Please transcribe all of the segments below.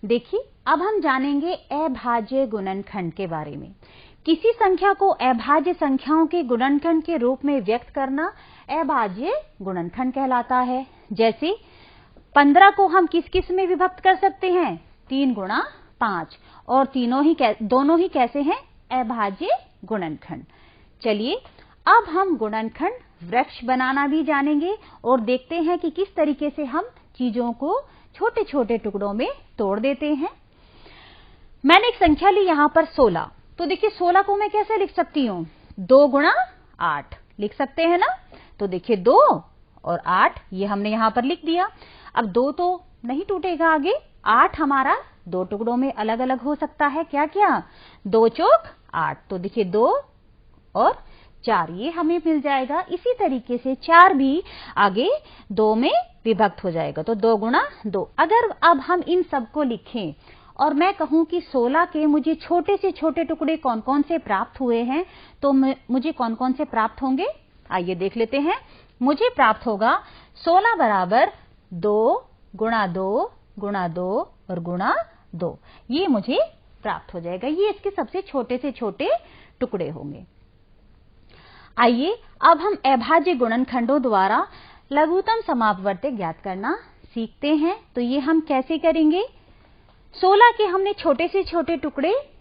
देखिए, अब हम जानेंगे अभाज्य गुणनखंड के बारे में। किसी संख्या को अभाज्य संख्याओं के गुणनखंड के रूप में व्यक्त करना अभाज्य गुणनखंड कहलाता है। जैसे 15 को हम किस किस में विभक्त कर सकते हैं? 3 गुणा 5, और दोनों ही कैसे हैं? अभाज्य गुणनखंड। चलिए, अब हम गुणनखंड वृक्ष बनाना भी जानेंगे और देखते हैं कि किस तरीके से हम चीजों को छोटे छोटे टुकड़ों में तोड़ देते हैं। मैंने एक संख्या ली यहां पर 16, तो देखिए 16 को मैं कैसे लिख सकती हूं? 2 गुणा 8 लिख सकते हैं ना। तो देखिए 2 और 8 ये हमने यहां पर लिख दिया। अब 2 तो नहीं टूटेगा आगे, 8 हमारा 2 टुकड़ों में अलग अलग हो सकता है। क्या क्या? 2 चौक 8, तो देखिए 2 और 4 ये हमें मिल जाएगा। इसी तरीके से 4 भी आगे 2 में विभक्त हो जाएगा, तो 2 गुणा 2। अगर अब हम इन सबको लिखें और मैं कहूं कि 16 के मुझे छोटे से छोटे टुकड़े कौन कौन से प्राप्त हुए हैं, तो मुझे कौन कौन से प्राप्त होंगे? आइए देख लेते हैं। मुझे प्राप्त होगा 16 बराबर 2 गुणा 2 गुणा 2 और गुणा 2, ये मुझे प्राप्त हो जाएगा। ये इसके सबसे छोटे से छोटे टुकड़े होंगे। आइए अब हम अभाज्य गुणनखंडों द्वारा लघुत्तम समापवर्ती ज्ञात करना सीखते हैं। तो ये हम कैसे करेंगे? 16 के हमने छोटे से छोटे टुकड़े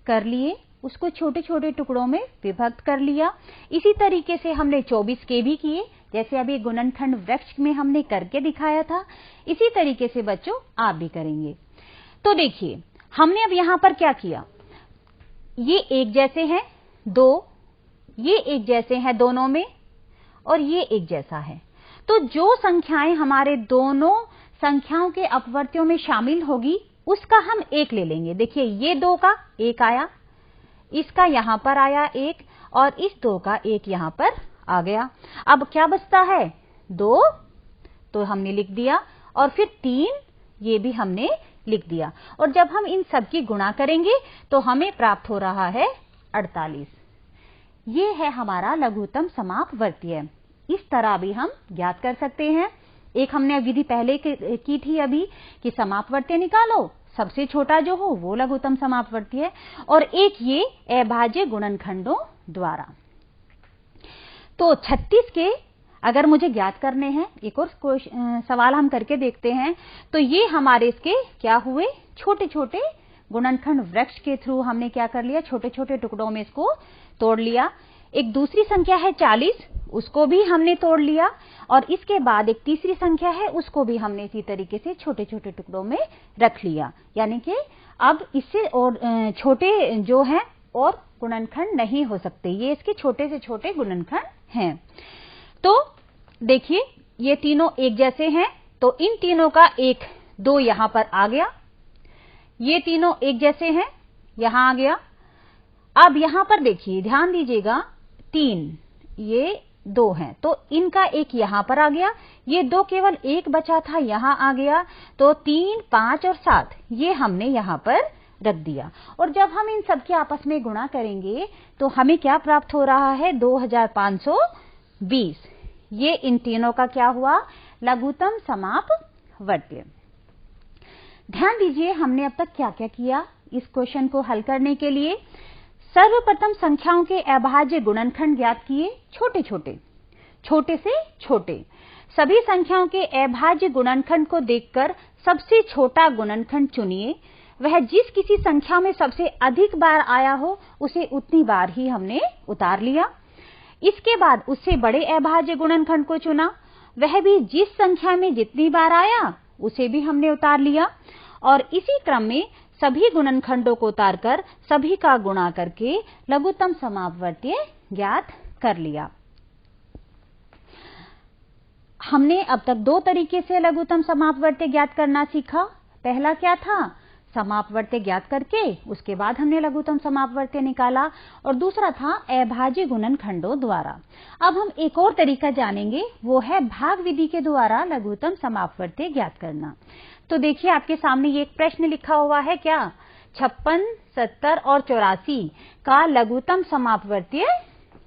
कर लिए, उसको छोटे छोटे टुकड़ों में विभक्त कर लिया। इसी तरीके से हमने 24 के भी किए, जैसे अभी गुणनखंड वृक्ष में हमने करके दिखाया था। इसी तरीके से बच्चों आप भी करेंगे। तो देखिए, हमने अब यहां पर क्या किया? ये एक जैसे हैं 2, ये एक जैसे हैं दोनों में, और ये एक जैसा है। तो जो संख्याएं हमारे दोनों संख्याओं के अपवर्त्यों में शामिल होगी उसका हम 1 ले लेंगे। देखिए ये 2 का 1 आया, इसका यहां पर आया 1, और इस 2 का 1 यहां पर आ गया। अब क्या बचता है? 2 तो हमने लिख दिया, और फिर 3 ये भी हमने लिख दिया। और जब हम इन सब की गुणा करेंगे तो हमें प्राप्त हो रहा है 48। ये है हमारा लघुत्तम समापवर्तीय। इस तरह भी हम ज्ञात कर सकते हैं। एक हमने विधि पहले की थी अभी कि समापवर्तीय निकालो, सबसे छोटा जो हो वो लघुत्तम समापवर्तीय, और एक ये अभाज्य गुणनखंडों द्वारा। तो 36 के अगर मुझे ज्ञात करने हैं, एक और सवाल हम करके देखते हैं। तो ये हमारे इसके क्या हुए? छोटे छोटे गुणनखंड वृक्ष के थ्रू हमने क्या कर लिया? छोटे छोटे टुकड़ों में इसको तोड़ लिया। एक दूसरी संख्या है 40, उसको भी हमने तोड़ लिया, और इसके बाद एक तीसरी संख्या है, उसको भी हमने इसी तरीके से छोटे छोटे टुकड़ों में रख लिया। यानी कि अब इससे और छोटे जो हैं और गुणनखंड नहीं हो सकते, ये इसके छोटे से छोटे गुणनखंड हैं। तो देखिए ये तीनों एक जैसे हैं, तो इन तीनों का 1 2 यहां पर आ गया। ये तीनों एक जैसे हैं, यहां आ गया। अब यहां पर देखिए, ध्यान दीजिएगा, 3 ये 2 हैं, तो इनका 1 यहां पर आ गया। ये 2 केवल 1 बचा था, यहां आ गया। तो 3 5 और 7 ये हमने यहां पर रख दिया। और जब हम इन सब के आपस में गुणा करेंगे तो हमें क्या प्राप्त हो रहा है? 2520। ये इन तीनों का क्या हुआ? लघुत्तम समापवर्तीय। ध्यान दीजिए हमने अब तक क्या क्या किया इस क्वेश्चन को हल करने के लिए। सर्वप्रथम संख्याओं के अभाज्य गुणनखंड ज्ञात किए, छोटे छोटे, छोटे से छोटे। सभी संख्याओं के अभाज्य गुणनखंड को देखकर सबसे छोटा गुणनखंड चुनिए। वह जिस किसी संख्या में सबसे अधिक बार आया हो उसे उतनी बार ही हमने उतार लिया। इसके बाद उससे बड़े अभाज्य गुणनखंड को चुना, वह भी जिस संख्या में जितनी बार आया उसे भी हमने उतार लिया। और इसी क्रम में सभी गुणनखंडों को उतारकर सभी का गुणा करके लघुत्तम समापवर्तीय ज्ञात कर लिया। हमने अब तक 2 तरीके से लघुत्तम समापवर्तीय ज्ञात करना सीखा। पहला क्या था? समापवर्तीय ज्ञात करके उसके बाद हमने लघुत्तम समापवर्तीय निकाला, और दूसरा था अभाज्य गुणनखंडों द्वारा। अब हम एक और तरीका जानेंगे, वो है भाग विधि के द्वारा लघुत्तम समापवर्तीय ज्ञात करना। तो देखिए आपके सामने ये एक प्रश्न लिखा हुआ है, क्या? 56, 70 और 84 का लघुत्तम समापवर्तीय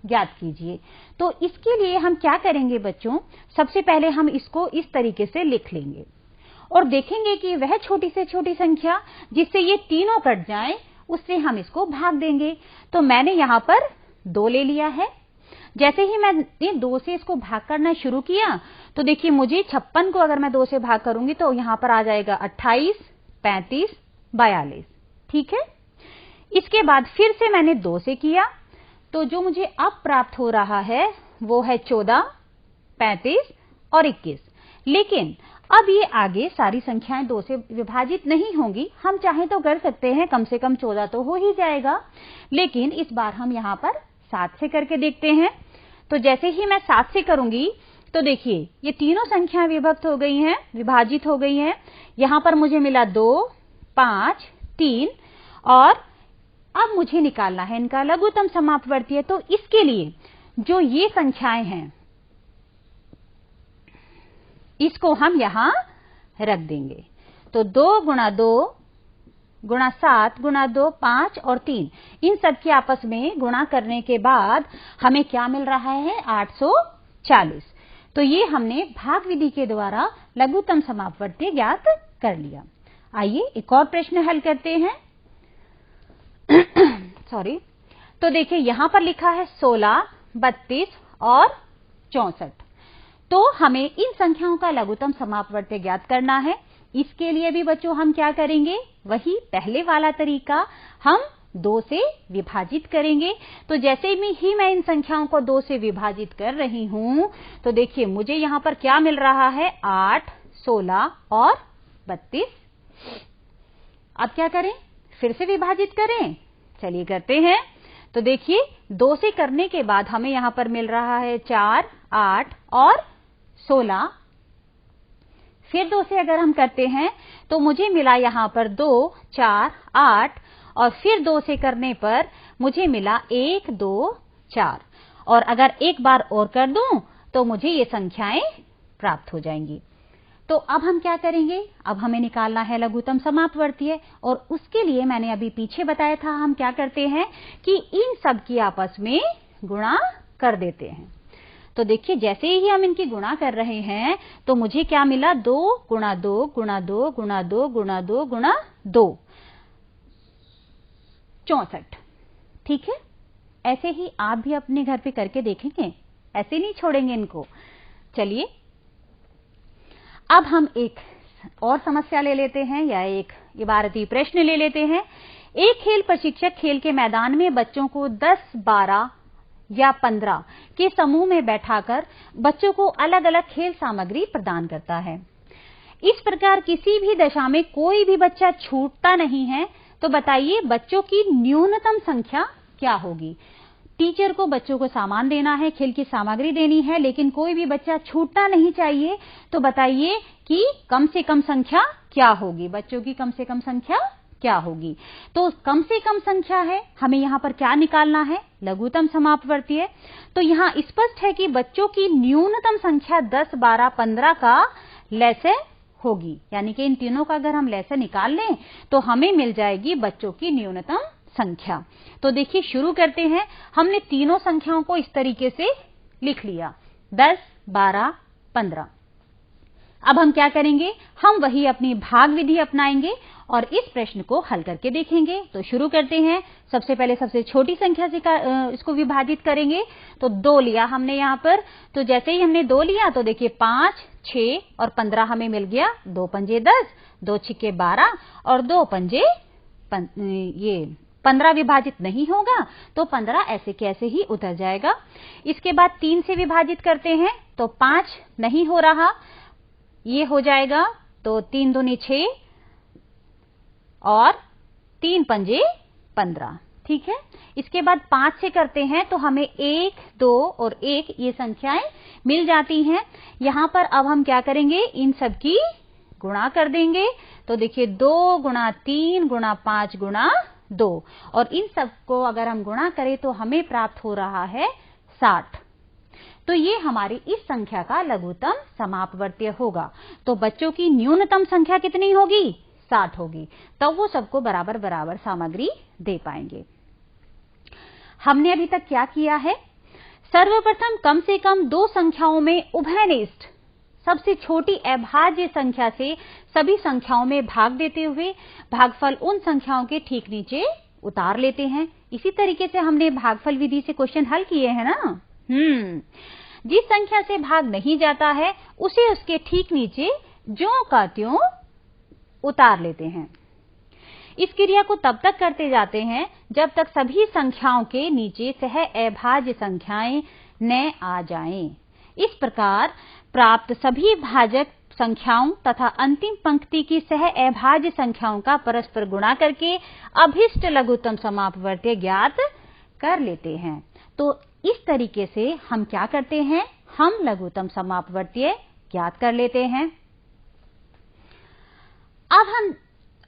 ज्ञात कीजिए। तो इसके लिए हम क्या करेंगे बच्चों? सबसे पहले हम इसको इस तरीके से लिख लेंगे, और देखेंगे कि वह छोटी से छोटी संख्या जिससे ये तीनों कट जाएं, उससे हम इसको भाग देंगे। तो मैंने यहाँ पर 2 ले लिया है। जैसे ही मैंने 2 से इसको भाग करना शुरू किया तो देखिए मुझे 56 को अगर मैं 2 से भाग करूंगी तो यहाँ पर आ जाएगा 28, 35, 42। ठीक है। इसके बाद फिर से मैंने 2 से किया तो जो मुझे अब प्राप्त हो रहा है वो है 14, 35 और 21। लेकिन अब ये आगे सारी संख्याएं 2 से विभाजित नहीं होंगी। हम चाहें तो कर सकते हैं, कम से कम 14 तो हो ही जाएगा। लेकिन इस बार हम यहाँ पर 7 से करके देखते हैं। तो जैसे ही मैं 7 से करूंगी तो देखिए ये तीनों संख्याएं विभक्त हो गई हैं, विभाजित हो गई हैं। यहां पर मुझे मिला 2, 5, 3 और अब मुझे निकालना है इनका लघुत्तम समापवर्तीय। तो इसके लिए जो ये संख्याएं हैं इसको हम यहां रख देंगे। तो 2 गुणा 2 गुणा 7 गुणा 2, 5 और 3, इन सब के आपस में गुणा करने के बाद हमें क्या मिल रहा है? 840। तो ये हमने भाग विधि के द्वारा लघुत्तम समापवर्तीय ज्ञात कर लिया। आइए एक और प्रश्न हल करते हैं। सॉरी। तो देखिए यहां पर लिखा है 16, 32 और 64। तो हमें इन संख्याओं का लघुत्तम समापवर्तीय ज्ञात करना है। इसके लिए भी बच्चों हम क्या करेंगे? वही पहले वाला तरीका, हम 2 से विभाजित करेंगे। तो जैसे ही मैं इन संख्याओं को 2 से विभाजित कर रही हूं तो देखिए मुझे यहां पर क्या मिल रहा है? 8, 16 और 32। अब क्या करें? फिर से विभाजित करें। चलिए करते हैं। तो देखिए 2 से करने के बाद हमें यहां पर मिल रहा है 4, 8 और 16। फिर 2 से अगर हम करते हैं तो मुझे मिला यहां पर 2, 4, 8 और फिर 2 से करने पर मुझे मिला 1, 2, 4 और अगर एक बार और कर दूं तो मुझे ये संख्याएं प्राप्त हो जाएंगी। तो अब हम क्या करेंगे? अब हमें निकालना है लघुत्तम समापवर्तीय और उसके लिए मैंने अभी पीछे बताया था हम क्या करते हैं कि इन सब की आपस में गुणा कर देते हैं। तो देखिए जैसे ही हम इनकी गुणा कर रहे हैं तो मुझे क्या मिला? 2 गुणा 2 गुणा 2 गुणा 2 गुणा 2 गुणा 2, 64। ठीक है। ऐसे ही आप भी अपने घर पे करके देखेंगे, ऐसे नहीं छोड़ेंगे इनको। चलिए अब हम एक और समस्या ले लेते हैं या एक इबारती प्रश्न ले लेते हैं। एक खेल प्रशिक्षक खेल के मैदान में बच्चों को 10, 12 या 15 के समूह में बैठाकर बच्चों को अलग अलग खेल सामग्री प्रदान करता है। इस प्रकार किसी भी दशा में कोई भी बच्चा छूटता नहीं है। तो बताइए बच्चों की न्यूनतम संख्या क्या होगी? टीचर को बच्चों को सामान देना है, खेल की सामग्री देनी है, लेकिन कोई भी बच्चा छूटना नहीं चाहिए। तो बताइए कि कम से कम संख्या क्या होगी? बच्चों की कम से कम संख्या क्या होगी? तो कम से कम संख्या है, हमें यहाँ पर क्या निकालना है? लघुत्तम समापवर्तीय। तो यहाँ स्पष्ट है कि बच्चों की न्यूनतम संख्या 10, 12, 15 का लैसे होगी, यानी कि इन तीनों का अगर हम लैसे निकाल लें तो हमें मिल जाएगी बच्चों की न्यूनतम संख्या। तो देखिए शुरू करते हैं। हमने तीनों संख्याओं को इस तरीके से लिख लिया, 10, 12, 15। अब हम क्या करेंगे? हम वही अपनी भाग विधि अपनाएंगे और इस प्रश्न को हल करके देखेंगे। तो शुरू करते हैं। सबसे पहले सबसे छोटी संख्या से इसको विभाजित करेंगे। तो 2 लिया हमने यहाँ पर। तो जैसे ही हमने 2 लिया तो देखिए 5, 6 और 15 हमें मिल गया। 2 पंजे 10, 2 छिक्के 12 और 2 पंजे ये 15 विभाजित नहीं होगा तो 15 ऐसे कैसे ही उतर जाएगा। इसके बाद 3 से विभाजित करते हैं तो 5 नहीं हो रहा, ये हो जाएगा। तो 3 दूनी 6 और 3 पंजे 15। ठीक है। इसके बाद 5 से करते हैं तो हमें 1, 2 और 1 ये संख्याएं मिल जाती हैं। यहां पर अब हम क्या करेंगे? इन सब की गुणा कर देंगे। तो देखिए 2 गुणा 3 गुणा 5 गुणा 2 और इन सब को अगर हम गुणा करें तो हमें प्राप्त हो रहा है 60। तो ये हमारी इस संख्या का लघुत्तम समापवर्तीय होगा। तो बच्चों की न्यूनतम संख्या कितनी होगी? 60 होगी। तब वो सबको बराबर बराबर सामग्री दे पाएंगे। हमने अभी तक क्या किया है? सर्वप्रथम कम से कम 2 संख्याओं में उभयनिष्ठ सबसे छोटी अभाज्य संख्या से सभी संख्याओं में भाग देते हुए भागफल उन संख्याओं के ठीक नीचे उतार लेते हैं। इसी तरीके से हमने भागफल विधि से क्वेश्चन हल किए हैं ना। जिस संख्या से भाग नहीं जाता है उसे उसके ठीक नीचे ज्यों का त्यों उतार लेते हैं। इस क्रिया को तब तक करते जाते हैं जब तक सभी संख्याओं के नीचे सह अभाज्य संख्याएं न आ जाएं। इस प्रकार प्राप्त सभी भाजक संख्याओं तथा अंतिम पंक्ति की सह अभाज्य संख्याओं का परस्पर गुणा करके अभिष्ट लघुत्तम समापवर्त्य ज्ञात कर लेते हैं। तो इस तरीके से हम क्या करते हैं, हम लघुत्तम समापवर्त्य ज्ञात कर लेते हैं।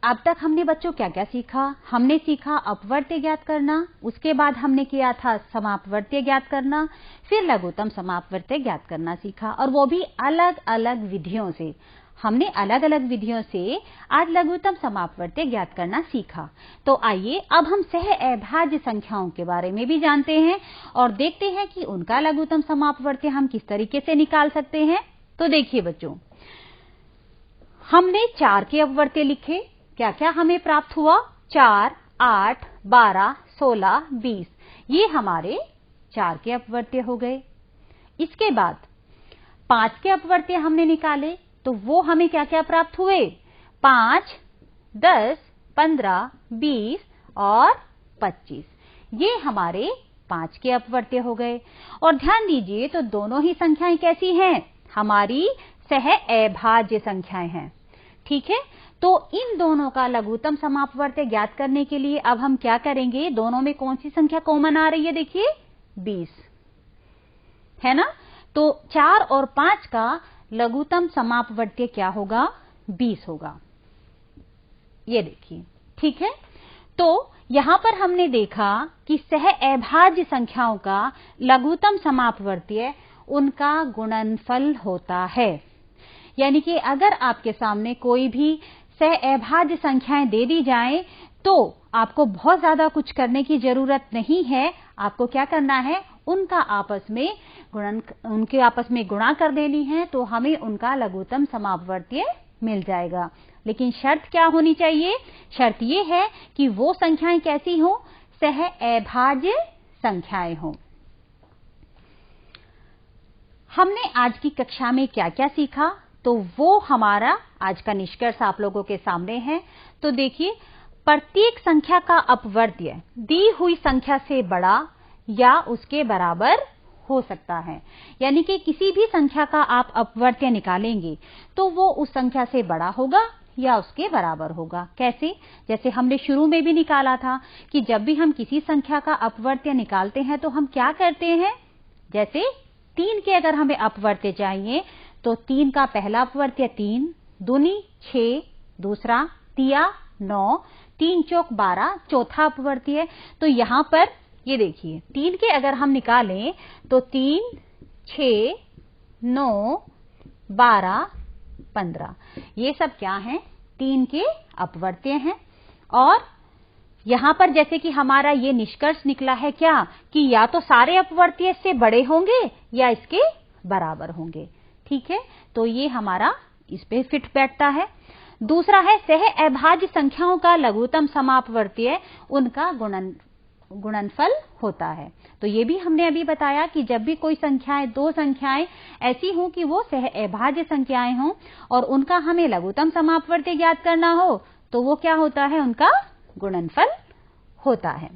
अब तक हमने बच्चों क्या क्या सीखा? हमने सीखा अपवर्त्य ज्ञात करना, उसके बाद हमने किया था समापवर्त्य ज्ञात करना, फिर लघुत्तम समापवर्त्य ज्ञात करना सीखा, और वो भी अलग अलग विधियों से। हमने अलग अलग विधियों से आज लघुत्तम समापवर्त्य ज्ञात करना सीखा। तो आइए अब हम सह अभाज्य संख्याओं के बारे में भी जानते हैं और देखते हैं कि उनका लघुत्तम समापवर्त्य हम किस तरीके से निकाल सकते हैं। तो देखिए बच्चों, हमने 4 के अपवर्त्य लिखे। क्या क्या हमें प्राप्त हुआ? 4, 8, 12, 16, 20। ये हमारे 4 के अपवर्त्य हो गए। इसके बाद 5 के अपवर्त्य हमने निकाले, तो वो हमें क्या क्या प्राप्त हुए? 5, 10, 15, 20 और 25। ये हमारे 5 के अपवर्त्य हो गए। और ध्यान दीजिए, तो दोनों ही संख्याएं कैसी हैं? हमारी सह अभाज्य संख्याएं हैं। ठीक है, तो इन दोनों का लघुत्तम समापवर्त्य ज्ञात करने के लिए अब हम क्या करेंगे? दोनों में कौन सी संख्या कॉमन आ रही है? देखिए 20 है ना। तो 4 और 5 का लघुत्तम समापवर्त्य क्या होगा? 20 होगा। ये देखिए, ठीक है। तो यहां पर हमने देखा कि सह अभाज्य संख्याओं का लघुत्तम समापवर्त्य उनका गुणनफल होता है। यानी कि अगर आपके सामने कोई भी सह अभाज्य संख्याएं दे दी जाएं तो आपको बहुत ज्यादा कुछ करने की जरूरत नहीं है। आपको क्या करना है? उनके आपस में गुणा कर देनी है, तो हमें उनका लघुत्तम समापवर्त्य मिल जाएगा। लेकिन शर्त क्या होनी चाहिए? शर्त ये है कि वो संख्याएं कैसी हो? सह अभाज्य संख्याएं हो। हमने आज की कक्षा में क्या क्या सीखा, तो वो हमारा आज का निष्कर्ष आप लोगों के सामने है। तो देखिए, प्रत्येक संख्या का अपवर्त्य दी हुई संख्या से बड़ा या उसके बराबर हो सकता है। यानी कि किसी भी संख्या का आप अपवर्त्य निकालेंगे तो वो उस संख्या से बड़ा होगा या उसके बराबर होगा। कैसे? जैसे हमने शुरू में भी निकाला था कि जब भी हम किसी संख्या का अपवर्त्य निकालते हैं तो हम क्या करते हैं? जैसे 3 के अगर हमें अपवर्त्य चाहिए तो 3 का पहला अपवर्त्य 3, दूनी 6, दूसरा तिया 9, 3 चौक 12, चौथा अपवर्त्य। तो यहां पर ये देखिए, 3 के अगर हम निकालें तो 3, 6, 9, 12, 15, ये सब क्या हैं? 3 के अपवर्त्य हैं। और यहां पर जैसे कि हमारा ये निष्कर्ष निकला है क्या, कि या तो सारे अपवर्त्य इससे बड़े होंगे या इसके बराबर होंगे। ठीक है, तो ये हमारा इस पे फिट बैठता है। दूसरा है सह अभाज्य संख्याओं का लघुत्तम समापवर्त्य उनका गुणनफल होता है। तो ये भी हमने अभी बताया कि जब भी कोई संख्याएं, 2 संख्याएं ऐसी हों कि वो सह अभाज्य संख्याएं हों और उनका हमें लघुत्तम समापवर्त्य ज्ञात करना हो, तो वो क्या होता है? उनका गुणनफल होता है।